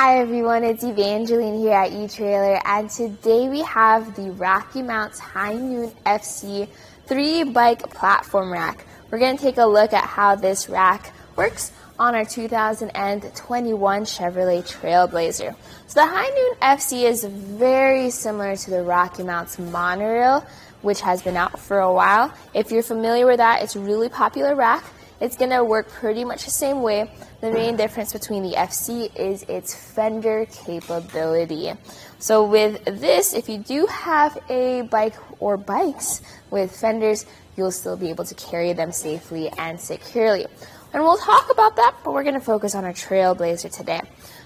Hi everyone, it's Evangeline here at Etrailer, and today we have the RockyMounts High Noon FC 3-bike platform rack. We're going to take a look at how this rack works on our 2021 Chevrolet Trailblazer. So the High Noon FC is very similar to the RockyMounts MonoRail, which has been out for a while. If you're familiar with that, it's a really popular rack. It's going to work pretty much the same way. The main difference between the FC is its fender capability. So with this, if you do have a bike or bikes with fenders, you'll still be able to carry them safely and securely. And we'll talk about that, but we're going to focus on our Trailblazer today.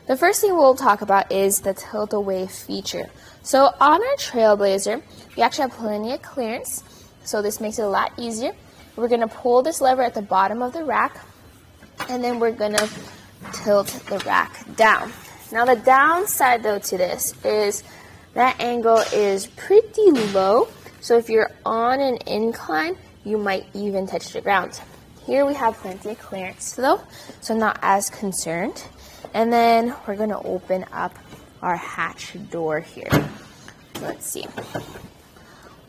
The first thing we'll talk about is the tilt-away feature. So on our Trailblazer, we actually have plenty of clearance, so this makes it a lot easier. We're going to pull this lever at the bottom of the rack, and then we're going to tilt the rack down. Now the downside though to this is that angle is pretty low, so if you're on an incline, you might even touch the ground. Here we have plenty of clearance though, so I'm not as concerned. And then we're going to open up our hatch door here. Let's see.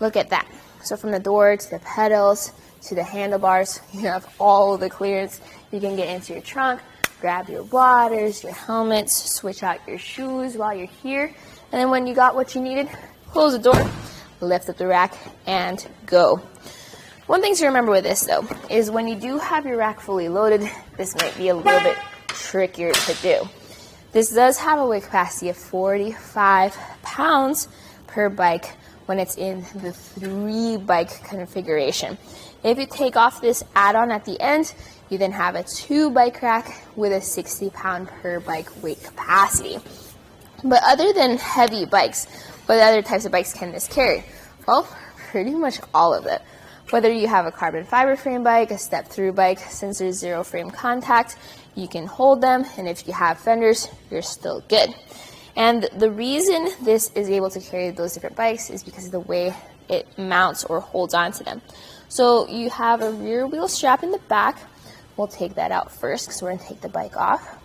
Look at that. So from the door to the pedals to the handlebars, you have all the clearance. You can get into your trunk, grab your waters, your helmets, switch out your shoes while you're here, and then when you got what you needed, close the door, lift up the rack, and go. One thing to remember with this though is when you do have your rack fully loaded, this might be a little bit trickier to do. This does have a weight capacity of 45 pounds per bike when it's in the 3-bike configuration. If you take off this add-on at the end, you then have a 2-bike rack with a 60-pound per bike weight capacity. But other than heavy bikes, what other types of bikes can this carry? Well, pretty much all of it. Whether you have a carbon fiber frame bike, a step-through bike, since there's zero frame contact, you can hold them, and if you have fenders, you're still good. And the reason this is able to carry those different bikes is because of the way it mounts or holds onto them. So you have a rear wheel strap in the back. We'll take that out first because we're going to take the bike off.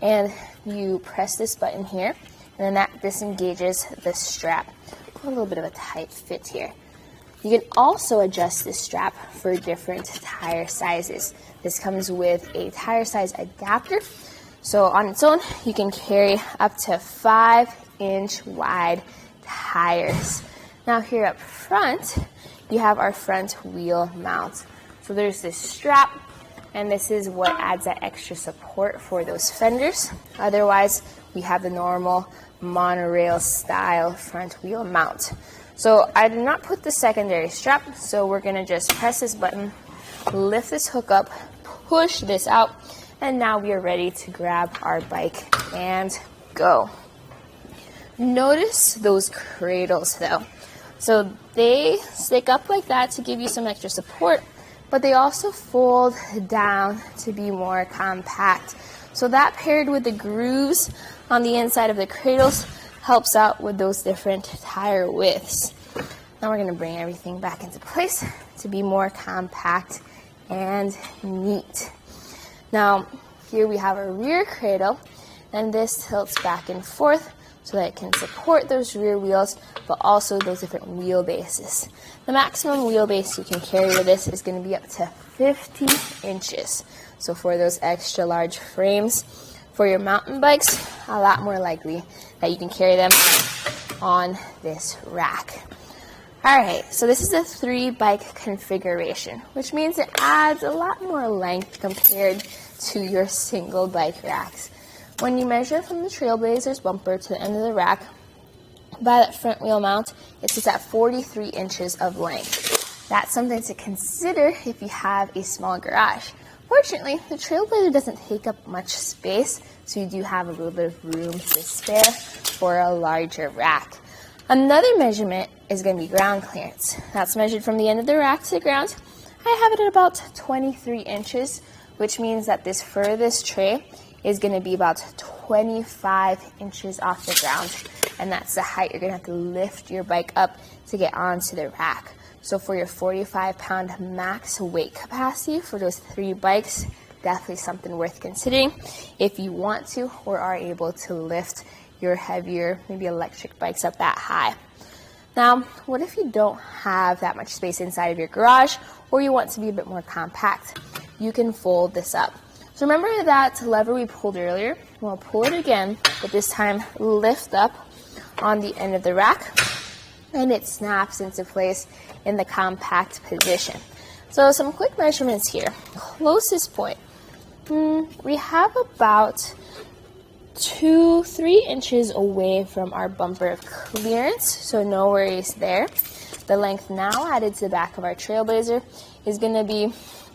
And you press this button here, and then that disengages the strap. A little bit of a tight fit here. You can also adjust this strap for different tire sizes. This comes with a tire size adapter. So on its own, you can carry up to 5-inch wide tires. Now here up front, you have our front wheel mount. So there's this strap, and this is what adds that extra support for those fenders. Otherwise, we have the normal monorail style front wheel mount. So I did not put the secondary strap, so we're gonna just press this button, lift this hook up, push this out, and now we are ready to grab our bike and go. Notice those cradles though. So they stick up like that to give you some extra support, but they also fold down to be more compact. So that paired with the grooves on the inside of the cradles helps out with those different tire widths. Now we're going to bring everything back into place to be more compact and neat. Now here we have a rear cradle, and this tilts back and forth so that it can support those rear wheels, but also those different wheelbases. The maximum wheelbase you can carry with this is going to be up to 50 inches. So for those extra large frames, for your mountain bikes, a lot more likely that you can carry them on this rack. Alright, so this is a 3-bike configuration, which means it adds a lot more length compared to your single bike racks. When you measure from the Trailblazer's bumper to the end of the rack, by that front wheel mount, it sits at 43 inches of length. That's something to consider if you have a small garage. Fortunately, the Trailblazer doesn't take up much space, so you do have a little bit of room to spare for a larger rack. Another measurement is going to be ground clearance. That's measured from the end of the rack to the ground. I have it at about 23 inches, which means that this furthest tray is going to be about 25 inches off the ground, and that's the height you're going to have to lift your bike up to get onto the rack. So for your 45-pound max weight capacity for those 3 bikes, definitely something worth considering if you want to or are able to lift your heavier, maybe electric bikes up that high. Now, what if you don't have that much space inside of your garage, or you want to be a bit more compact? You can fold this up. So remember that lever we pulled earlier? We'll pull it again, but this time lift up on the end of the rack, and it snaps into place in the compact position. So some quick measurements here. Closest point. We have about 2-3 inches away from our bumper of clearance, so no worries there. The length now added to the back of our Trailblazer is going to be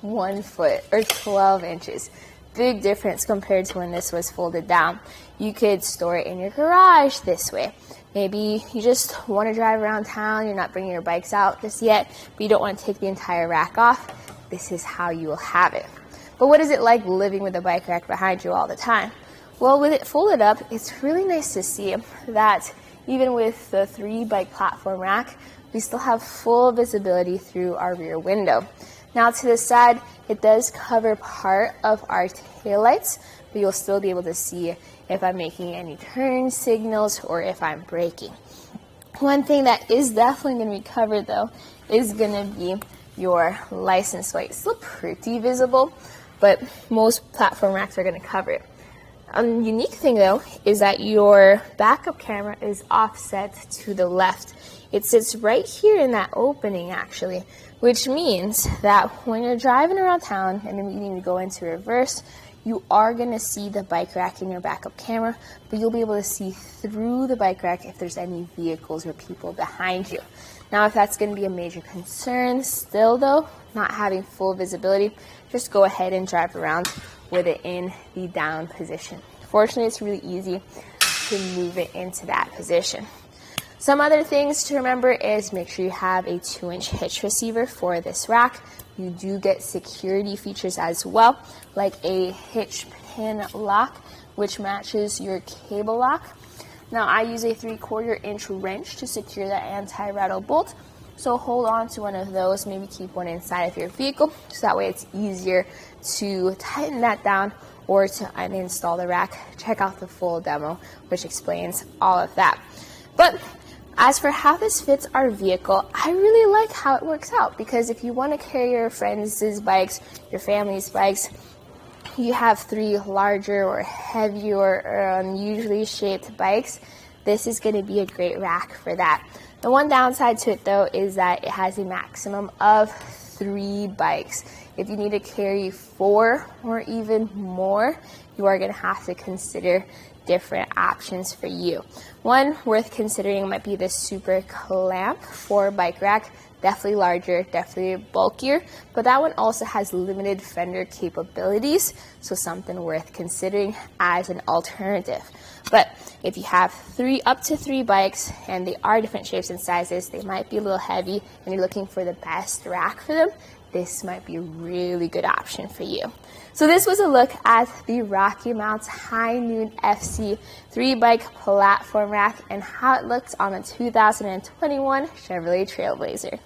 1 foot or 12 inches. Big difference compared to when this was folded down. You could store it in your garage this way. Maybe you just want to drive around town, you're not bringing your bikes out just yet, but you don't want to take the entire rack off. This is how you will have it. But what is it like living with a bike rack behind you all the time? Well, with it folded up, it's really nice to see that even with the 3-bike platform rack, we still have full visibility through our rear window. Now to the side, it does cover part of our taillights, but you'll still be able to see if I'm making any turn signals or if I'm braking. One thing that is definitely going to be covered though is going to be your license plate. It's still pretty visible, but most platform racks are going to cover it. A unique thing though is that your backup camera is offset to the left. It sits right here in that opening actually, which means that when you're driving around town and then you need to go into reverse, you are going to see the bike rack in your backup camera, but you'll be able to see through the bike rack if there's any vehicles or people behind you. Now, if that's going to be a major concern still though, not having full visibility, just go ahead and drive around with it in the down position. Fortunately, it's really easy to move it into that position. Some other things to remember is make sure you have a 2-inch hitch receiver for this rack. You do get security features as well, like a hitch pin lock, which matches your cable lock. Now, I use a 3/4 inch wrench to secure that anti-rattle bolt. So hold on to one of those, maybe keep one inside of your vehicle, so that way it's easier to tighten that down or to uninstall the rack. Check out the full demo, which explains all of that. But as for how this fits our vehicle, I really like how it works out, because if you want to carry your friends' bikes, your family's bikes, you have 3 larger or heavier or unusually shaped bikes, this is going to be a great rack for that. The one downside to it though is that it has a maximum of 3 bikes. If you need to carry 4 or even more, you are going to have to consider different options for you. One worth considering might be the Super Clamp 4-bike rack. Definitely larger, definitely bulkier, but that one also has limited fender capabilities, so something worth considering as an alternative. But if you have up to 3 bikes and they are different shapes and sizes, they might be a little heavy and you're looking for the best rack for them, this might be a really good option for you. So this was a look at the RockyMounts High Noon FC 3-bike platform rack and how it looks on the 2021 Chevrolet Trailblazer.